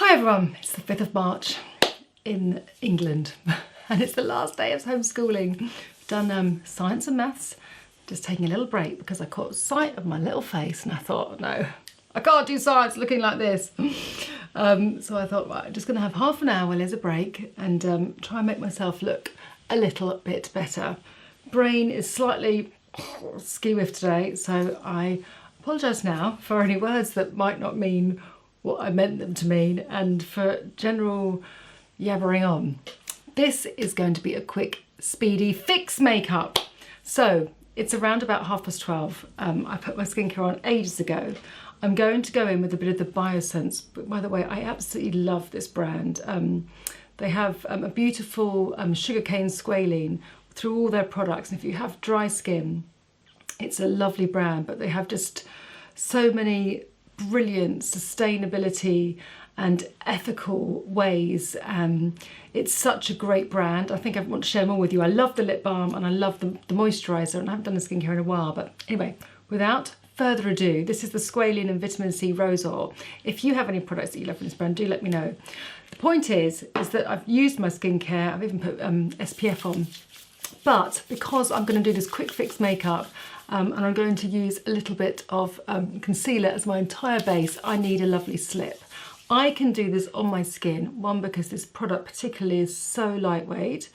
Hi everyone, it's the 5th of March in England and it's the last day of homeschooling. I've done science and maths, just taking a little break because I caught sight of my little face and I thought, no, I can't do science looking like this. So I thought, right, I'm just gonna have half an hour while there's a break and try and make myself look a little bit better. Brain is slightly ski-whiff today, so I apologise now for any words that might not mean what I meant them to mean and for general yabbering on. This is going to be a quick, speedy fix makeup. So it's around about 12:30. I put my skincare on ages ago. I'm going to go in with a bit of the Biosense, but by the way, I absolutely love this brand. They have a beautiful sugarcane squalene through all their products, and if you have dry skin, it's a lovely brand, but they have just so many brilliant sustainability and ethical ways. It's such a great brand. I think I want to share more with you. I love the lip balm and I love the moisturiser, and I haven't done the skincare in a while, but anyway, without further ado, this is the Squalene and Vitamin C Rose Oil. If you have any products that you love from this brand, do let me know. The point is that I've used my skincare, I've even put SPF on, but because I'm going to do this quick fix makeup and I'm going to use a little bit of concealer as my entire base, I need a lovely slip. I can do this on my skin, one, because this product particularly is so lightweight.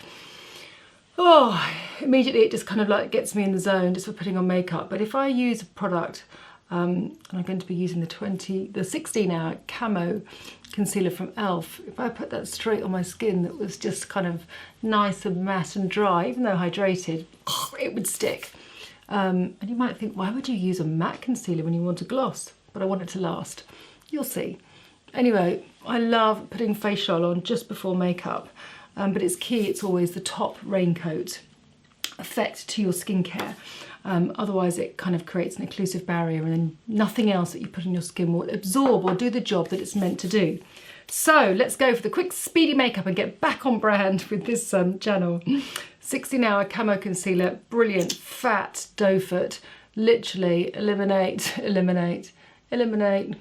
Oh, immediately it just kind of like gets me in the zone just for putting on makeup. But if I use a product, and I'm going to be using the 16-hour camo concealer from e.l.f. If I put that straight on my skin that was just kind of nice and matte and dry, even though hydrated, it would stick. And you might think, why would you use a matte concealer when you want a gloss? But I want it to last. You'll see. Anyway, I love putting facial on just before makeup, but it's key, it's always the top raincoat effect to your skincare. Otherwise it kind of creates an occlusive barrier and then nothing else that you put on your skin will absorb or do the job that it's meant to do. So let's go for the quick speedy makeup and get back on brand with this channel. 16-hour camo concealer, brilliant, fat doe foot, literally eliminate, eliminate, eliminate.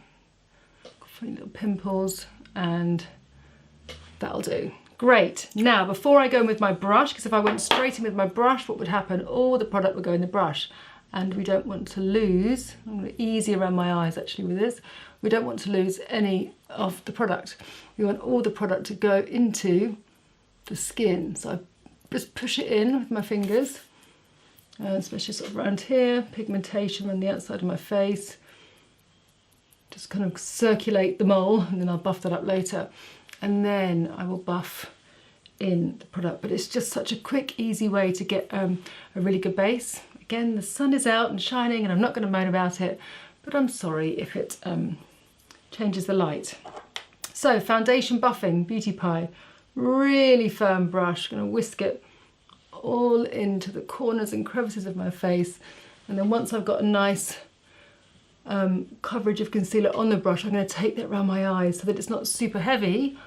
Funny little pimples, and that'll do. Great. Now, before I go in with my brush, because if I went straight in with my brush, what would happen? All the product would go in the brush, and we don't want to lose, I'm going to easy around my eyes actually with this, we don't want to lose any of the product. We want all the product to go into the skin. So I just push it in with my fingers, especially sort of around here, pigmentation on the outside of my face. Just kind of circulate the mole, and then I'll buff that up later. And then I will buff in the product. But it's just such a quick, easy way to get a really good base. Again, the sun is out and shining, and I'm not going to moan about it, but I'm sorry if it changes the light. So, foundation buffing, Beauty Pie. Really firm brush. I'm going to whisk it all into the corners and crevices of my face. And then once I've got a nice coverage of concealer on the brush, I'm going to take that around my eyes so that it's not super heavy,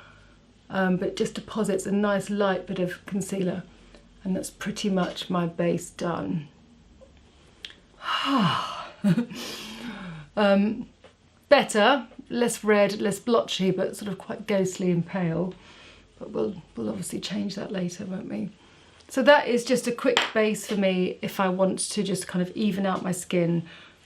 but just deposits a nice light bit of concealer. And that's pretty much my base done. Better, less red, less blotchy, but sort of quite ghostly and pale. But we'll obviously change that later, won't we? So that is just a quick base for me if I want to just kind of even out my skin,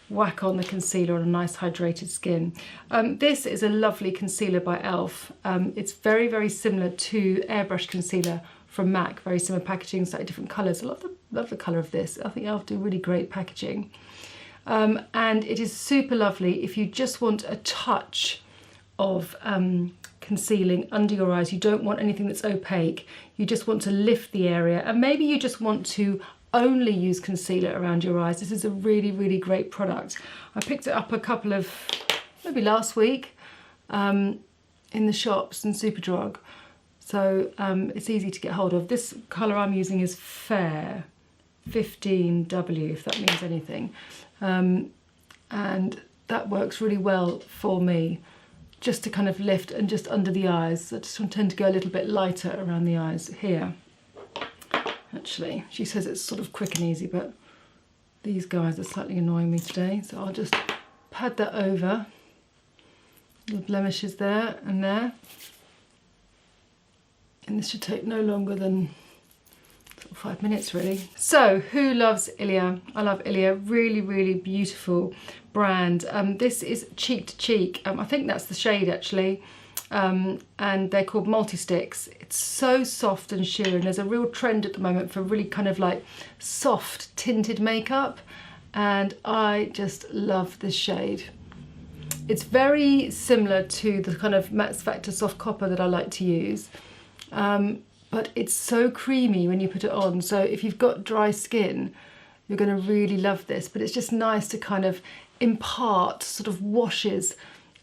whack on the concealer on a nice hydrated skin. This is a lovely concealer by e.l.f. It's very, very similar to Airbrush Concealer from MAC, very similar packaging, slightly different colours. I love the colour of this. I think e.l.f. do really great packaging. And it is super lovely if you just want a touch of concealing under your eyes. You don't want anything that's opaque. You just want to lift the area, and maybe you just want to only use concealer around your eyes. This is a really, really great product. I picked it up a couple of, maybe last week, in the shops and Superdrug. So it's easy to get hold of. This colour I'm using is Fair 15W, if that means anything. And that works really well for me, just to kind of lift and just under the eyes. I just tend to go a little bit lighter around the eyes here. Actually, she says it's sort of quick and easy, but these guys are slightly annoying me today, so I'll just pad that over The blemishes there and there. And this should take no longer than 5 minutes really. So who loves Ilia? I love Ilia, really, really beautiful brand. This is Cheek to Cheek. I think that's the shade actually. And they're called multi-sticks. It's so soft and sheer, and there's a real trend at the moment for really kind of like soft tinted makeup, and I just love this shade. It's very similar to the kind of Max Factor Soft Copper that I like to use, but it's so creamy when you put it on, so if you've got dry skin you're going to really love this. But it's just nice to kind of impart sort of washes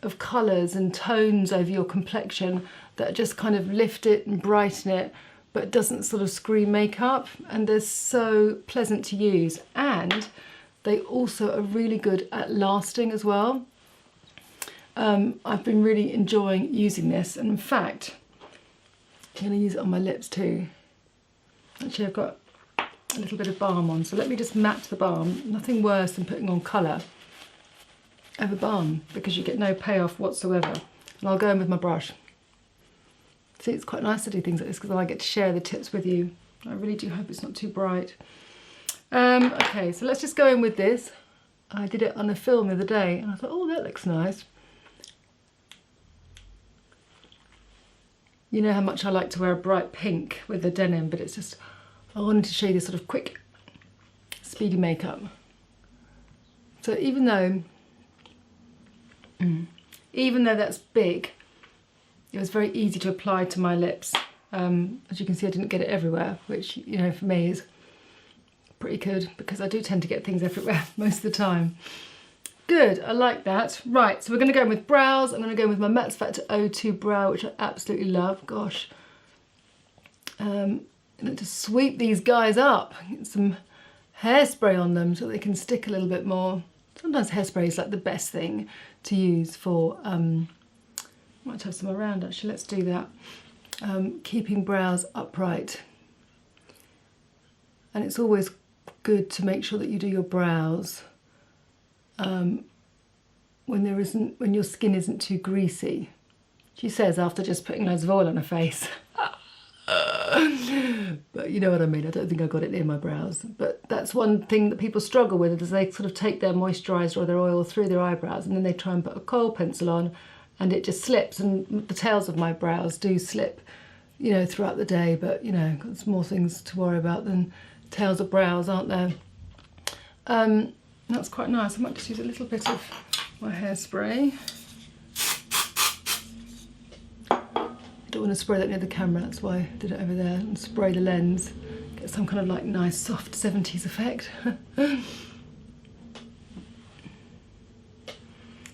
of colours and tones over your complexion that just kind of lift it and brighten it, but doesn't sort of scream makeup, and they're so pleasant to use, and they also are really good at lasting as well. I've been really enjoying using this, and in fact I'm going to use it on my lips too. Actually I've got a little bit of balm on, so let me just match the balm. Nothing worse than putting on colour over balm because you get no payoff whatsoever. And I'll go in with my brush. See, it's quite nice to do things like this because I get to share the tips with you. I really do hope it's not too bright. Okay, so let's just go in with this. I did it on a film the other day and I thought, oh, that looks nice. You know how much I like to wear a bright pink with the denim, but it's just, I wanted to show you this sort of quick, speedy makeup. So even though that's big, it was very easy to apply to my lips. As you can see, I didn't get it everywhere, which, you know, for me is pretty good because I do tend to get things everywhere most of the time. Good, I like that. Right, so we're going to go in with brows. I'm going to go in with my Max Factor 02 brow, which I absolutely love. Gosh. And just sweep these guys up. Get some hairspray on them so they can stick a little bit more. Sometimes hairspray is like the best thing to use for, might have some around actually, let's do that. Keeping brows upright. And it's always good to make sure that you do your brows when your skin isn't too greasy. She says after just putting loads of oil on her face. But you know what I mean, I don't think I got it near my brows. But that's one thing that people struggle with, is they sort of take their moisturiser or their oil through their eyebrows and then they try and put a kohl pencil on and it just slips, and the tails of my brows do slip, you know, throughout the day, but you know, there's more things to worry about than tails of brows, aren't there? That's quite nice. I might just use a little bit of my hairspray. I don't want to spray that near the camera, that's why I did it over there, and spray the lens. Get some kind of like nice soft 70s effect.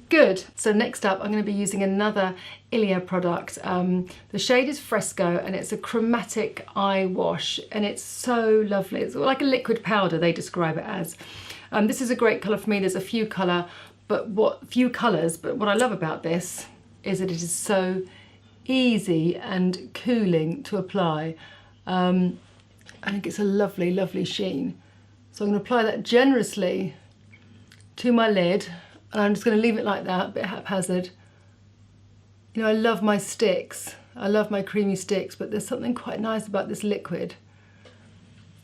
Good. So next up I'm going to be using another Ilia product. The shade is Fresco and it's a chromatic eye wash and it's so lovely. It's like a liquid powder, they describe it as. This is a great colour for me. There's a few colours, but what I love about this is that it is so easy and cooling to apply. I think it's a lovely, lovely sheen. So I'm going to apply that generously to my lid, and I'm just going to leave it like that, a bit haphazard. You know, I love my sticks. I love my creamy sticks, but there's something quite nice about this liquid.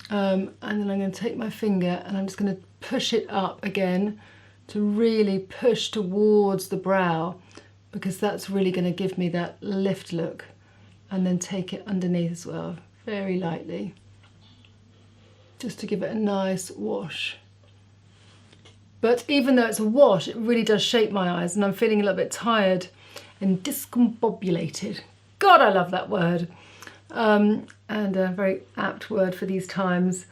And then I'm going to take my finger and I'm just going to push it up again to really push towards the brow, because that's really going to give me that lift look, and then take it underneath as well, very lightly, just to give it a nice wash. But even though it's a wash, it really does shape my eyes, and I'm feeling a little bit tired and discombobulated. God, I love that word. And a very apt word for these times.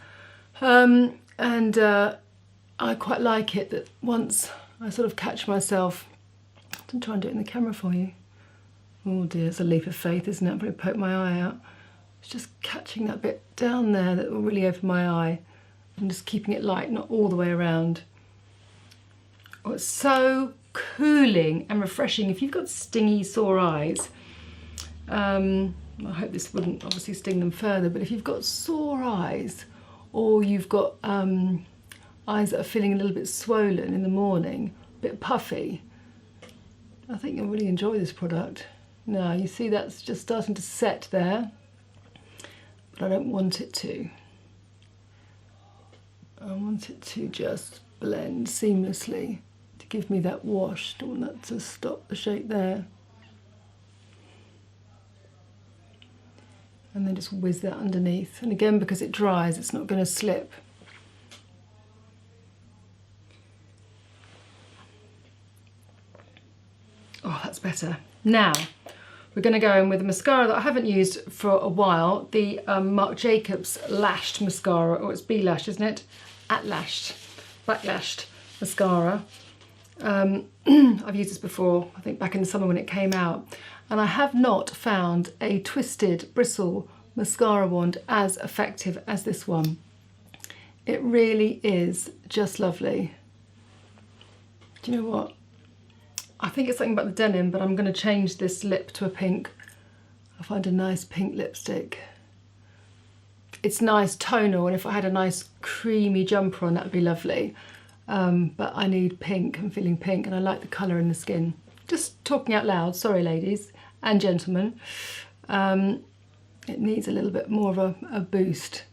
I quite like it that once I sort of catch myself, I'll try and do it in the camera for you. Oh dear, it's a leap of faith, isn't it? I'm going to poke my eye out. It's just catching that bit down there that will really open my eye, and just keeping it light, not all the way around. Oh, it's so cooling and refreshing. If you've got stingy, sore eyes, I hope this wouldn't obviously sting them further, but if you've got sore eyes, or you've got eyes that are feeling a little bit swollen in the morning, a bit puffy, I think you'll really enjoy this product. Now you see that's just starting to set there, but I don't want it to. I want it to just blend seamlessly to give me that wash. Don't want that to stop the shape there. And then just whiz that underneath. And again, because it dries, it's not going to slip. Oh, that's better. Now, we're going to go in with a mascara that I haven't used for a while, the Marc Jacobs Lashed Mascara, or it's B-Lash, isn't it? At-Lashed, Backlashed Mascara. I've used this before, I think back in the summer when it came out. And I have not found a twisted bristle mascara wand as effective as this one. It really is just lovely. Do you know what? I think it's something about the denim, but I'm going to change this lip to a pink. I'll find a nice pink lipstick. It's nice tonal, and if I had a nice creamy jumper on, that would be lovely. But I need pink. I'm feeling pink, and I like the colour in the skin. Just talking out loud, sorry ladies and gentlemen. It needs a little bit more of a boost,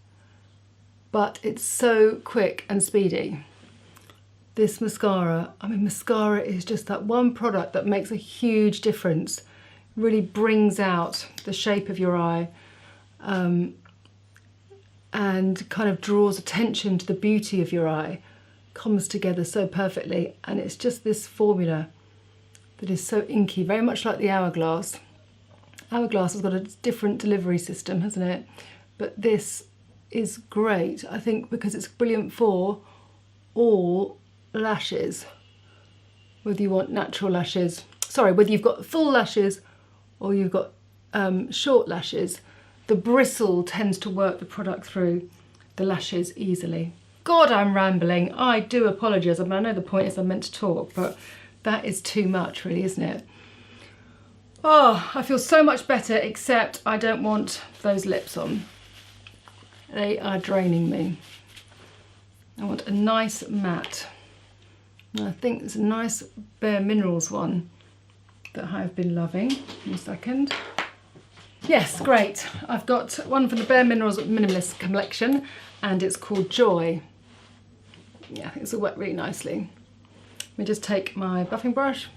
but it's so quick and speedy. This mascara, I mean, mascara is just that one product that makes a huge difference. Really brings out the shape of your eye, and kind of draws attention to the beauty of your eye. Comes together so perfectly, and it's just this formula that is so inky, very much like the Hourglass. Hourglass has got a different delivery system, hasn't it? But this is great, I think, because it's brilliant for all lashes. Whether you want natural lashes, sorry, whether you've got full lashes or you've got short lashes, the bristle tends to work the product through the lashes easily. God, I'm rambling. I do apologise. I mean, I know the point is I'm meant to talk, but that is too much, really, isn't it? Oh, I feel so much better, except I don't want those lips on. They are draining me. I want a nice matte. And I think there's a nice Bare Minerals one that I've been loving. In a second. Yes, great. I've got one from the Bare Minerals Minimalist collection, and it's called Joy. Yeah, it's all worked really nicely. Let me just take my buffing brush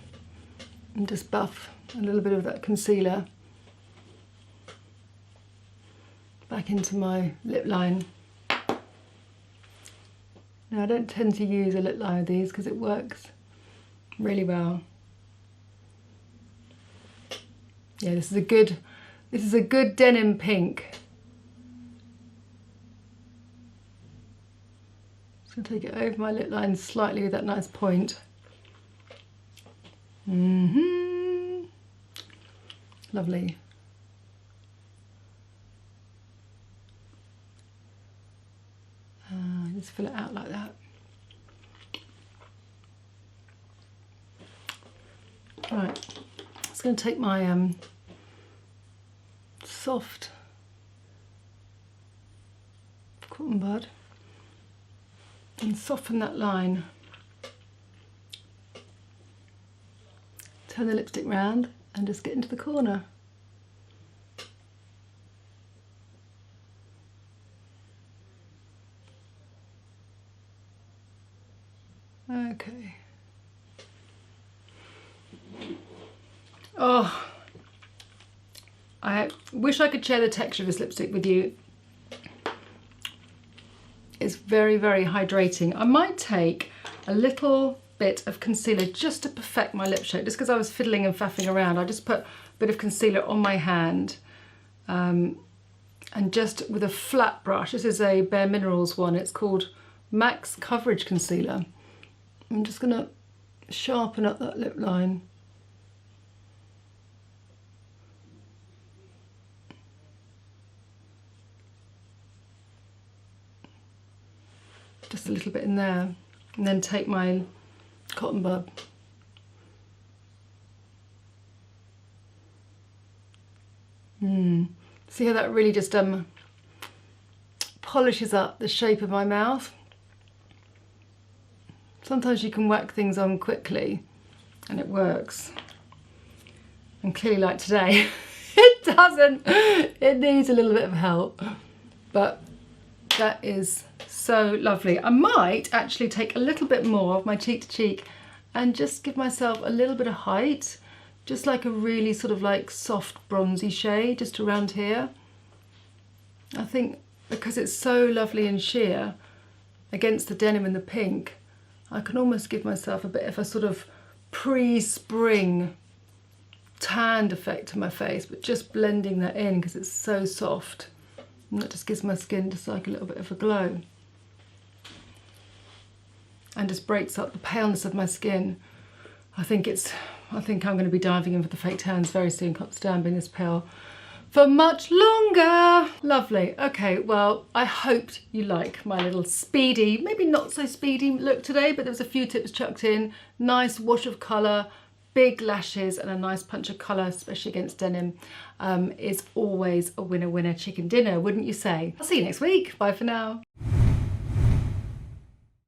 and just buff a little bit of that concealer back into my lip line. Now, I don't tend to use a lip line of these because it works really well. Yeah, this is a good denim pink. Just gonna take it over my lip line slightly with that nice point. Lovely. Just fill it out like that. Right, I'm just going to take my soft cotton bud and soften that line. Turn the lipstick round and just get into the corner. Okay. Oh, I wish I could share the texture of this lipstick with you. It's very, very hydrating. I might take a little bit of concealer just to perfect my lip shape, just because I was fiddling and faffing around. I just put a bit of concealer on my hand, and just with a flat brush. This is a Bare Minerals one. It's called Max Coverage Concealer. I'm just going to sharpen up that lip line. Just a little bit in there, and then take my cotton bud. See how that really just polishes up the shape of my mouth? Sometimes you can whack things on quickly and it works. And clearly, like today, it doesn't. It needs a little bit of help. But that is so lovely. I might actually take a little bit more of my cheek to cheek and just give myself a little bit of height, just like a really sort of like soft bronzy shade just around here. I think because it's so lovely and sheer against the denim and the pink, I can almost give myself a bit of a sort of pre-spring tanned effect to my face, but just blending that in because it's so soft. And that just gives my skin just like a little bit of a glow. And just breaks up the paleness of my skin. I think I'm going to be diving in for the fake tans very soon. Can't stand being this pale for much longer. Lovely. Okay, well, I hoped you like my little speedy, maybe not so speedy look today, but there was a few tips chucked in. Nice wash of colour, big lashes and a nice punch of colour, especially against denim, is always a winner chicken dinner, wouldn't you say? I'll see you next week. Bye for now.